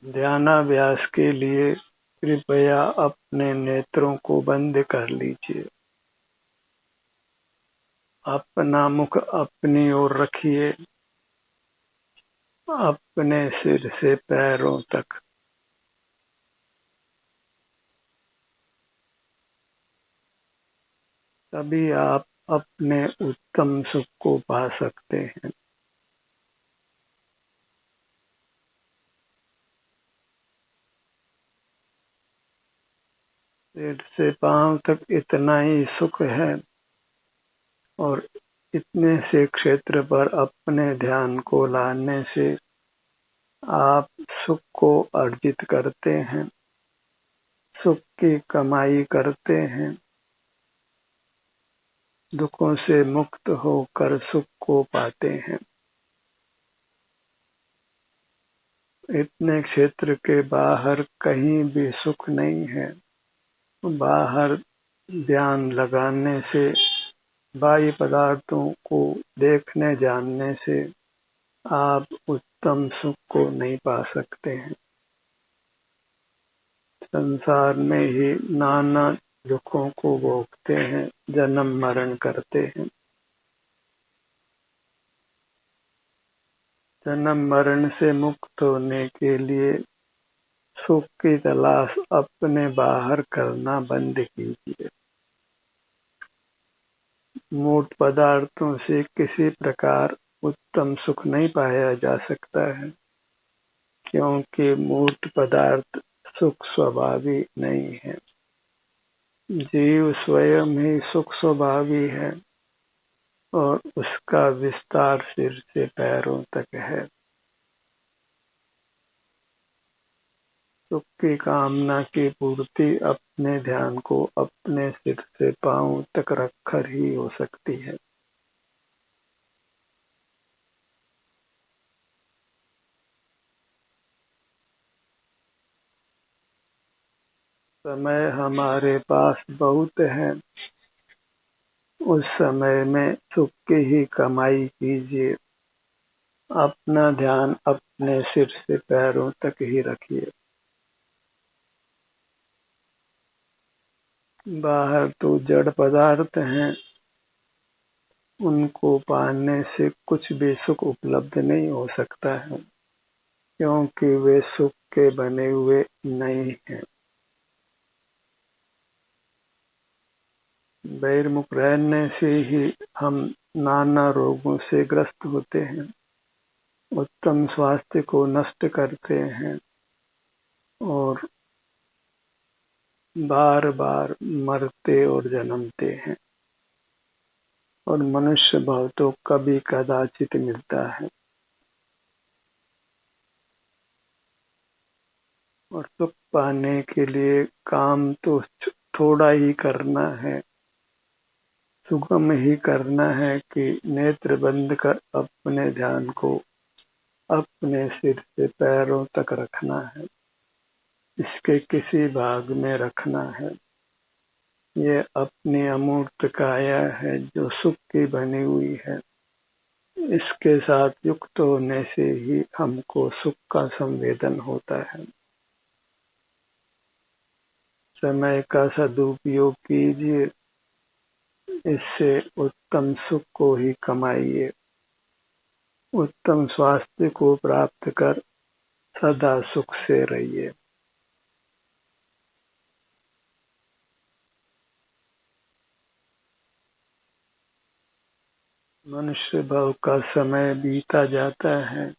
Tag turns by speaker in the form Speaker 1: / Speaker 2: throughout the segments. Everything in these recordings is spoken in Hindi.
Speaker 1: ध्यानाभ्यास के लिए कृपया अपने नेत्रों को बंद कर लीजिए। अपना मुख अपनी ओर रखिए, अपने सिर से पैरों तक। तभी आप अपने उत्तम सुख को पा सकते हैं। सिर से पांव तक इतना ही सुख है और इतने से क्षेत्र पर अपने ध्यान को लाने से आप सुख को अर्जित करते हैं, सुख की कमाई करते हैं, दुखों से मुक्त होकर सुख को पाते हैं। इतने क्षेत्र के बाहर कहीं भी सुख नहीं है। बाहर ध्यान लगाने से, बाह्य पदार्थों को देखने जानने से आप उत्तम सुख को नहीं पा सकते हैं। संसार में ही नाना दुखों को भोगते हैं, जन्म मरण करते हैं। जन्म मरण से मुक्त होने के लिए सुख की तलाश अपने बाहर करना बंद कीजिए। मूर्त पदार्थों से किसी प्रकार उत्तम सुख नहीं पाया जा सकता है, क्योंकि मूर्त पदार्थ सुख स्वभावी नहीं है। जीव स्वयं ही सुख स्वभावी है और उसका विस्तार सिर से पैरों तक है। सुख की कामना की पूर्ति अपने ध्यान को अपने सिर से पांव तक रखकर ही हो सकती है। समय हमारे पास बहुत है, उस समय में सुख की ही कमाई कीजिए। अपना ध्यान अपने सिर से पैरों तक ही रखिए। बाहर तो जड़ पदार्थ हैं, उनको पाने से कुछ भी सुख उपलब्ध नहीं हो सकता है, क्योंकि वे सुख के बने हुए नहीं हैं। बहिर्मुख रहने से ही हम नाना रोगों से ग्रस्त होते हैं, उत्तम स्वास्थ्य को नष्ट करते हैं और बार बार मरते और जन्मते हैं। और मनुष्य भाव तो कभी कदाचित मिलता है। और सुख पाने के लिए काम तो थोड़ा ही करना है, सुगम ही करना है कि नेत्र बंद कर अपने ध्यान को अपने सिर से पैरों तक रखना है, इसके किसी भाग में रखना है। ये अपनी अमूर्त काया है जो सुख की बनी हुई है। इसके साथ युक्त होने से ही हमको सुख का संवेदन होता है। समय का सदुपयोग कीजिए, इससे उत्तम सुख को ही कमाइए। उत्तम स्वास्थ्य को प्राप्त कर सदा सुख से रहिए। मनुष्य भव का समय बीता जाता है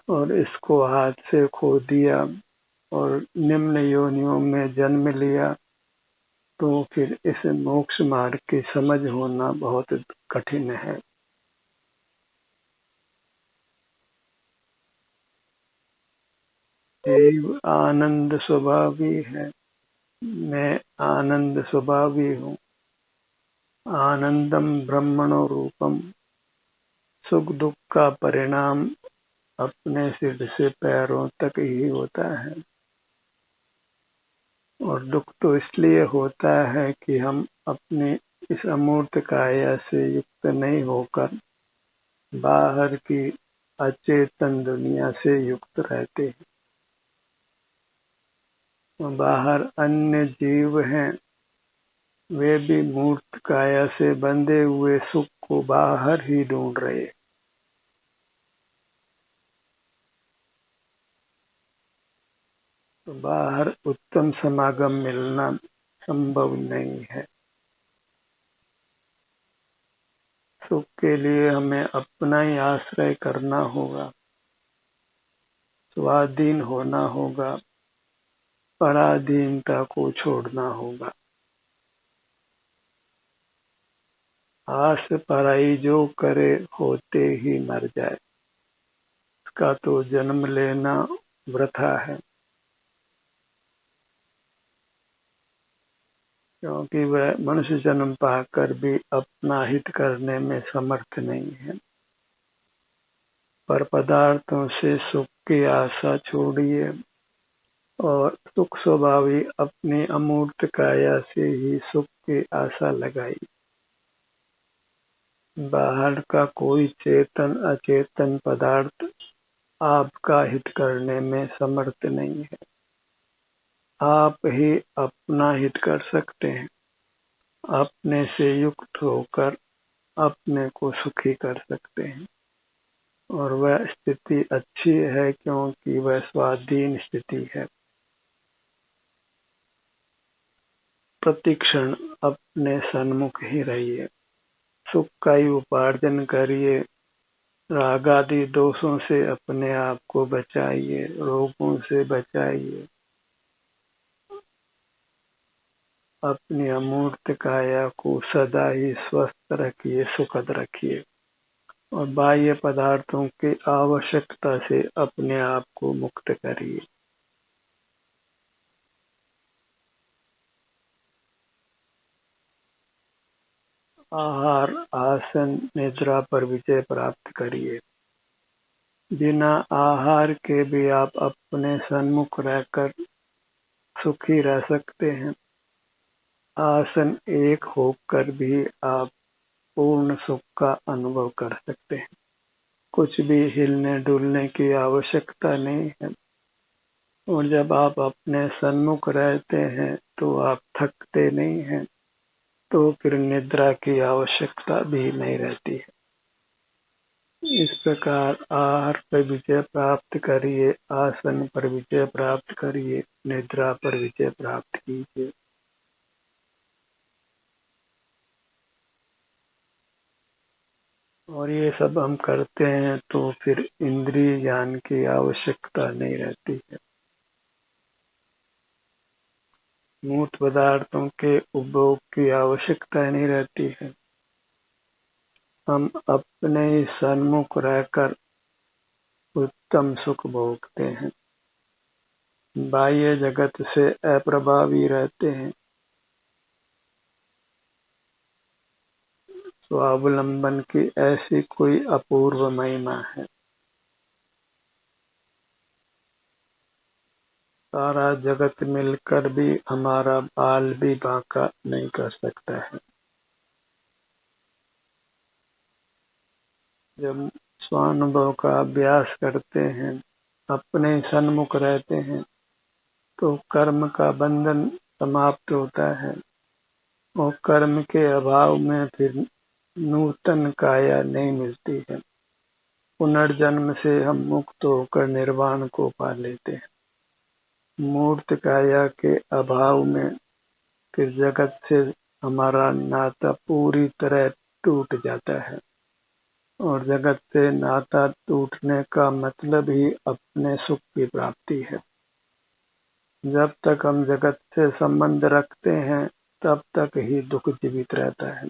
Speaker 1: और इसको हाथ से खो दिया और निम्न योनियों में जन्म लिया, तो फिर इस मोक्ष मार्ग की समझ होना बहुत कठिन है। जीव आनंद स्वभावी है, मैं आनंद स्वभावी हूँ। आनंदम ब्रह्मणो रूपम। सुख दुख का परिणाम अपने सिर से पैरों तक ही होता है। और दुख तो इसलिए होता है कि हम अपनी इस अमूर्त काया से युक्त नहीं होकर बाहर की अचेतन दुनिया से युक्त रहते हैं। बाहर अन्य जीव हैं, वे भी मूर्त काया से बंधे हुए सुख को बाहर ही ढूंढ रहे। तो बाहर उत्तम समागम मिलना संभव नहीं है। सुख के लिए हमें अपना ही आश्रय करना होगा, स्वाधीन होना होगा, पराधीनता को छोड़ना होगा। आस पराई जो करे होते ही मर जाए, इसका तो जन्म लेना वृथा है, क्योंकि वह मनुष्य जन्म पाकर भी अपना हित करने में समर्थ नहीं है। पर पदार्थों से सुख की आशा छोड़िए और सुख स्वभावी अपनी अमूर्त काया से ही सुख की आशा लगाई। बाहर का कोई चेतन अचेतन पदार्थ आपका हित करने में समर्थ नहीं है। आप ही अपना हित कर सकते हैं। अपने से युक्त होकर अपने को सुखी कर सकते हैं, और वह स्थिति अच्छी है क्योंकि वह स्वाधीन स्थिति है। प्रतिक्षण अपने सन्मुख ही रहिए, सुख का ही उपार्जन करिए, राग आदि दोषों से अपने आप को बचाइए, रोगों से बचाइए, अपनी अमूर्त काया को सदा ही स्वस्थ रखिए, सुखद रखिए, और बाह्य पदार्थों की आवश्यकता से अपने आप को मुक्त करिए। आहार, आसन, निद्रा पर विजय प्राप्त करिए। बिना आहार के भी आप अपने सन्मुख रहकर सुखी रह सकते हैं। आसन एक होकर भी आप पूर्ण सुख का अनुभव कर सकते हैं। कुछ भी हिलने डुलने की आवश्यकता नहीं है, और जब आप अपने सन्मुख रहते हैं तो आप थकते नहीं हैं, तो फिर निद्रा की आवश्यकता भी नहीं रहती है। इस प्रकार आहार पर विजय प्राप्त करिए, आसन पर विजय प्राप्त करिए, निद्रा पर विजय प्राप्त कीजिए। और ये सब हम करते हैं तो फिर इंद्रिय ज्ञान की आवश्यकता नहीं रहती है। मूर्त पदार्थों के उपभोग की आवश्यकता नहीं रहती है। हम अपने ही सन्मुख रहकर उत्तम सुख भोगते हैं, बाह्य जगत से अप्रभावी रहते हैं, स्वावलंबन की ऐसी कोई अपूर्व महिमा है। सारा जगत मिलकर भी हमारा बाल भी बांका नहीं कर सकता है। जब स्वानुभव का अभ्यास करते हैं, अपने सन्मुख रहते हैं, तो कर्म का बंधन समाप्त होता है, और कर्म के अभाव में फिर नूतन काया नहीं मिलती है। पुनर्जन्म से हम मुक्त होकर निर्वाण को पा लेते हैं। मूर्त काया के अभाव में फिर जगत से हमारा नाता पूरी तरह टूट जाता है, और जगत से नाता टूटने का मतलब ही अपने सुख की प्राप्ति है। जब तक हम जगत से संबंध रखते हैं तब तक ही दुख जीवित रहता है,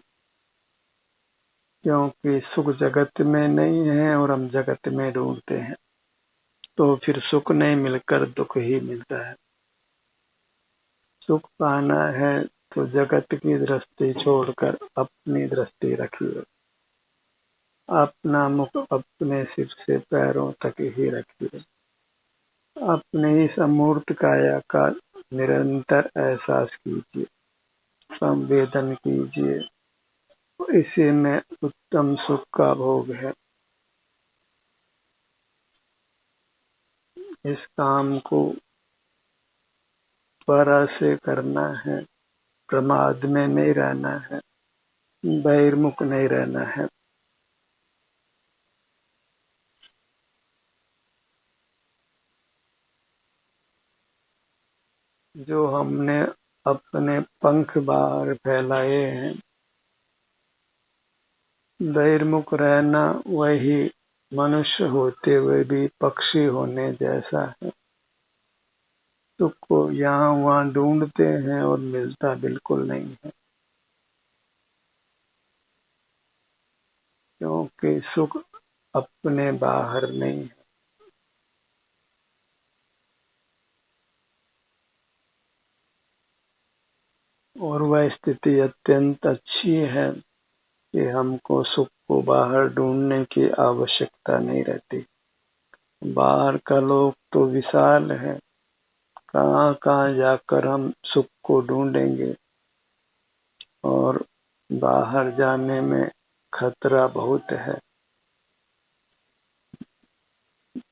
Speaker 1: क्योंकि सुख जगत में नहीं है और हम जगत में ढूंढते हैं, तो फिर सुख नहीं मिलकर दुख ही मिलता है। सुख पाना है तो जगत की दृष्टि छोड़कर अपनी दृष्टि रखिए, अपना मुख अपने सिर से पैरों तक ही रखिए, अपने ही समूर्त काया का निरंतर एहसास कीजिए, संवेदन कीजिए। इसी में उत्तम सुख का भोग है। इस काम को त्वरा से करना है, प्रमाद में नहीं रहना है, बहिर्मुख नहीं रहना है। जो हमने अपने पंख बाहर फैलाए हैं, बहिर्मुख रहना वही मनुष्य होते हुए भी पक्षी होने जैसा है। सुख को यहाँ वहाँ ढूंढते हैं और मिलता बिल्कुल नहीं है, क्योंकि सुख अपने बाहर नहीं है। और वह स्थिति अत्यंत अच्छी है कि हमको सुख को बाहर ढूंढने की आवश्यकता नहीं रहती। बाहर का लोक तो विशाल है, कहाँ कहाँ जाकर हम सुख को ढूंढेंगे, और बाहर जाने में खतरा बहुत है।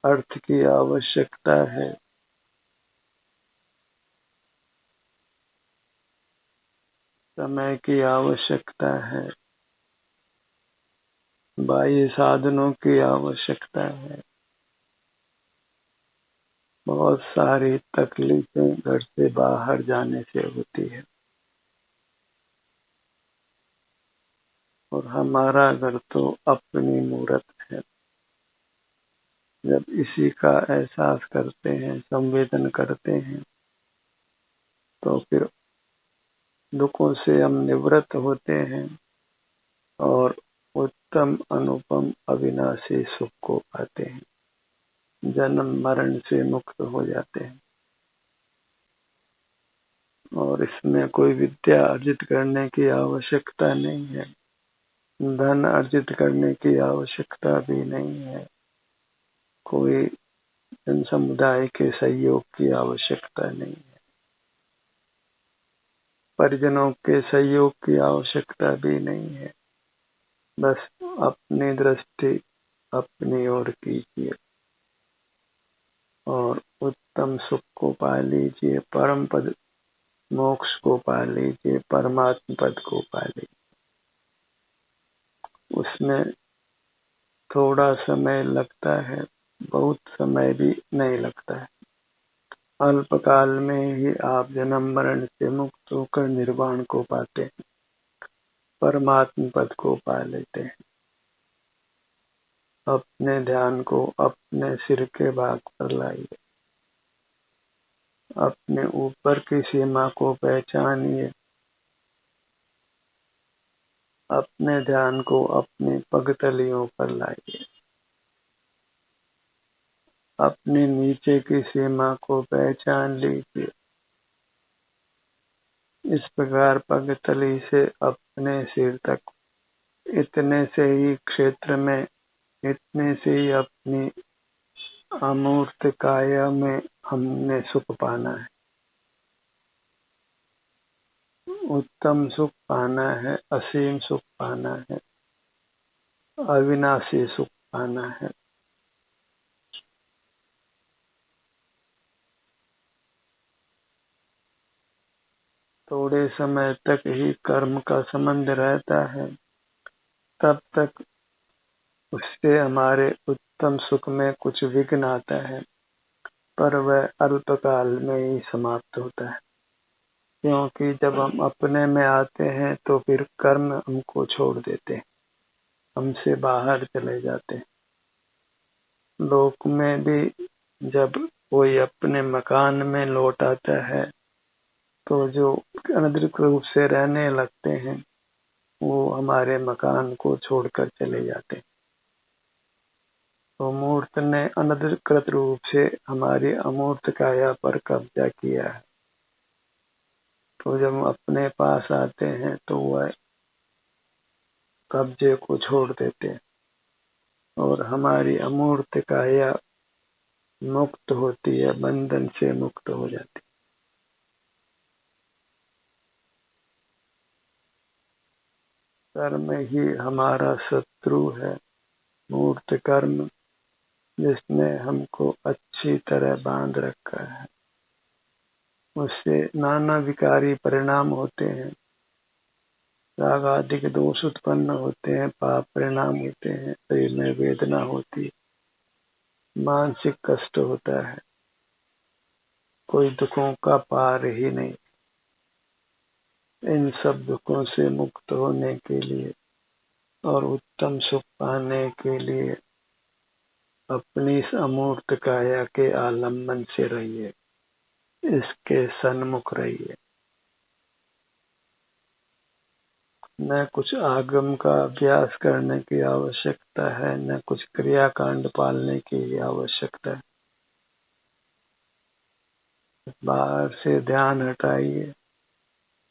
Speaker 1: अर्थ की आवश्यकता है, समय की आवश्यकता है, बाह्य साधनों की आवश्यकता है। बहुत सारी तकलीफें घर से बाहर जाने से होती है, और हमारा घर तो अपनी मूर्त है। जब इसी का एहसास करते हैं, संवेदन करते हैं, तो फिर दुखों से हम निवृत्त होते हैं और उत्तम अनुपम अविनाशी सुख को पाते हैं, जन्म मरण से मुक्त हो जाते हैं। और इसमें कोई विद्या अर्जित करने की आवश्यकता नहीं है, धन अर्जित करने की आवश्यकता भी नहीं है, कोई जन समुदाय के सहयोग की आवश्यकता नहीं है, परिजनों के सहयोग की आवश्यकता भी नहीं है। बस अपनी दृष्टि अपनी ओर कीजिए और उत्तम सुख को पा लीजिए, परम पद मोक्ष को पा लीजिए, परमात्म पद को पा लीजिए। उसमें थोड़ा समय लगता है, बहुत समय भी नहीं लगता है। अल्पकाल में ही आप जन्म मरण से मुक्त होकर निर्वाण को पाते हैं, परमात्म पद को पा लेते हैं। अपने ध्यान को अपने सिर के भाग पर लाइए, अपने ऊपर की सीमा को पहचानिए, अपने ध्यान को अपनी पगतलियों पर लाइए, अपने नीचे की सीमा को पहचान लीजिए। इस प्रकार पगतली से अपने सिर तक, इतने से ही क्षेत्र में, इतने से ही अपनी अमूर्त काया में हमने सुख पाना है। उत्तम सुख पाना है, असीम सुख पाना है, अविनाशी सुख पाना है। थोड़े समय तक ही कर्म का संबंध रहता है, तब तक उससे हमारे उत्तम सुख में कुछ विघ्न आता है, पर वह अल्पकाल में ही समाप्त होता है। क्योंकि जब हम अपने में आते हैं तो फिर कर्म हमको छोड़ देते हैं, हमसे बाहर चले जाते हैं। लोक में भी जब कोई अपने मकान में लौट आता है, तो जो अनधिकृत रूप से रहने लगते हैं, वो हमारे मकान को छोड़कर चले जाते हैं। तो मूर्त ने अनधिकृत रूप से हमारी अमूर्त काया पर कब्जा किया है। तो जब हम अपने पास आते हैं तो वह कब्जे को छोड़ देते हैं और हमारी अमूर्त काया मुक्त होती है, बंधन से मुक्त हो जाती है। कर्म ही हमारा शत्रु है, मूर्त कर्म, जिसने हमको अच्छी तरह बांध रखा है। उससे नाना विकारी परिणाम होते हैं। राग आदि के दोष उत्पन्न होते हैं, पाप परिणाम होते हैं, शरीर में वेदना होती है, मानसिक कष्ट होता है, कोई दुखों का पार ही नहीं। इन सब दुखों से मुक्त होने के लिए और उत्तम सुख पाने के लिए अपनी इस अमूर्त काया के आलम्बन से रहिए, इसके सन्मुख रहिए। न कुछ आगम का अभ्यास करने की आवश्यकता है, न कुछ क्रियाकांड पालने की आवश्यकता है। बाहर से ध्यान हटाइए,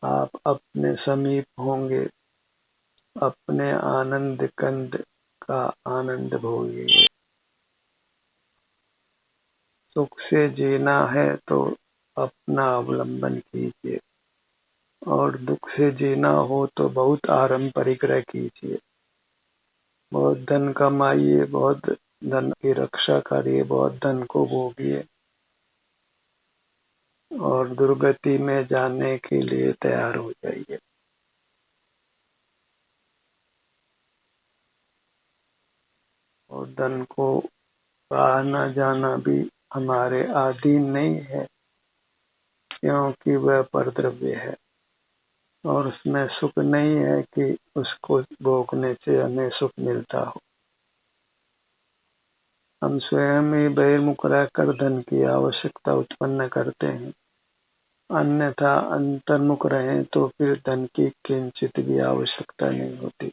Speaker 1: आप अपने समीप होंगे, अपने आनंद कंद का आनंद भोगिए। सुख से जीना है तो अपना अवलंबन कीजिए, और दुख से जीना हो तो बहुत आरंभ परिग्रह कीजिए। बहुत धन कमाइए, बहुत धन की रक्षा करिए, बहुत धन को भोगिए, और दुर्गति में जाने के लिए तैयार हो जाइए। और धन को आना जाना भी हमारे अधीन नहीं है, क्योंकि वह परद्रव्य है और उसमें सुख नहीं है कि उसको भोगने से हमें सुख मिलता हो। हम स्वयं ही बहिर्मुख रहकर धन की आवश्यकता उत्पन्न करते हैं, अन्यथा अंतर्मुख रहें तो फिर धन की किंचित भी आवश्यकता नहीं होती।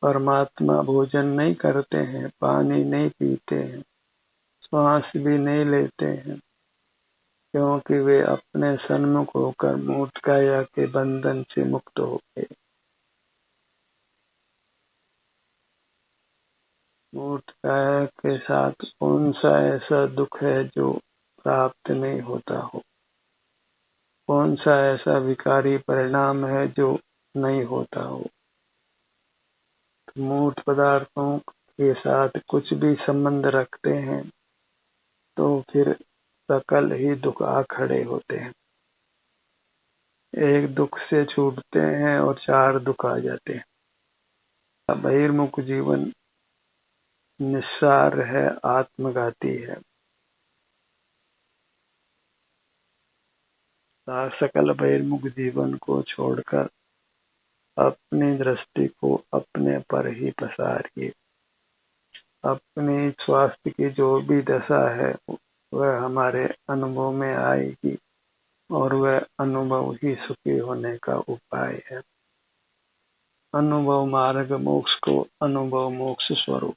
Speaker 1: परमात्मा भोजन नहीं करते हैं, पानी नहीं पीते हैं, श्वास भी नहीं लेते हैं, क्योंकि वे अपने सन्मुख होकर मूर्त काया के बंधन से मुक्त हो गए। मूर्त काया के साथ कौन सा ऐसा दुख है जो प्राप्त नहीं होता हो? कौन सा ऐसा विकारी परिणाम है जो नहीं होता हो? मूर्त पदार्थों के साथ कुछ भी संबंध रखते हैं तो फिर सकल ही दुख आ खड़े होते हैं। एक दुख से छूटते हैं और चार दुख आ जाते हैं। बहिर्मुख जीवन निस्सार है, आत्मघाती है। सकल बहिर्मुख जीवन को छोड़कर अपनी दृष्टि को अपने पर ही पसारिए। अपने स्वास्थ्य की जो भी दशा है वह हमारे अनुभव में आएगी, और वह अनुभव ही सुखी होने का उपाय है। अनुभव मार्ग मोक्ष को अनुभव मोक्ष स्वरूप।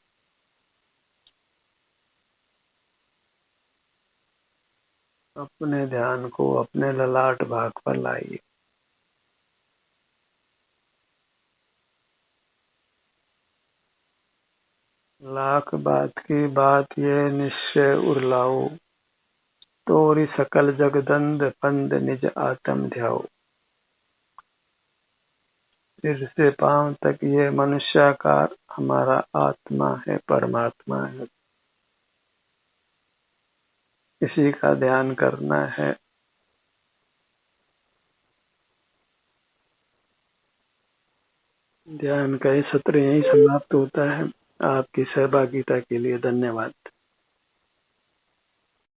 Speaker 1: अपने ध्यान को अपने ललाट भाग पर लाइए। लाख बात की बात यह निश्चय उरलाओ, तोरी सकल जगदंद पंद निज आत्म ध्याओ। सिर से पांव तक ये मनुष्याकार हमारा आत्मा है, परमात्मा है। इसी का ध्यान करना है। ध्यान का ये सत्र यहीं समाप्त होता है। आपकी सहभागिता के लिए धन्यवाद।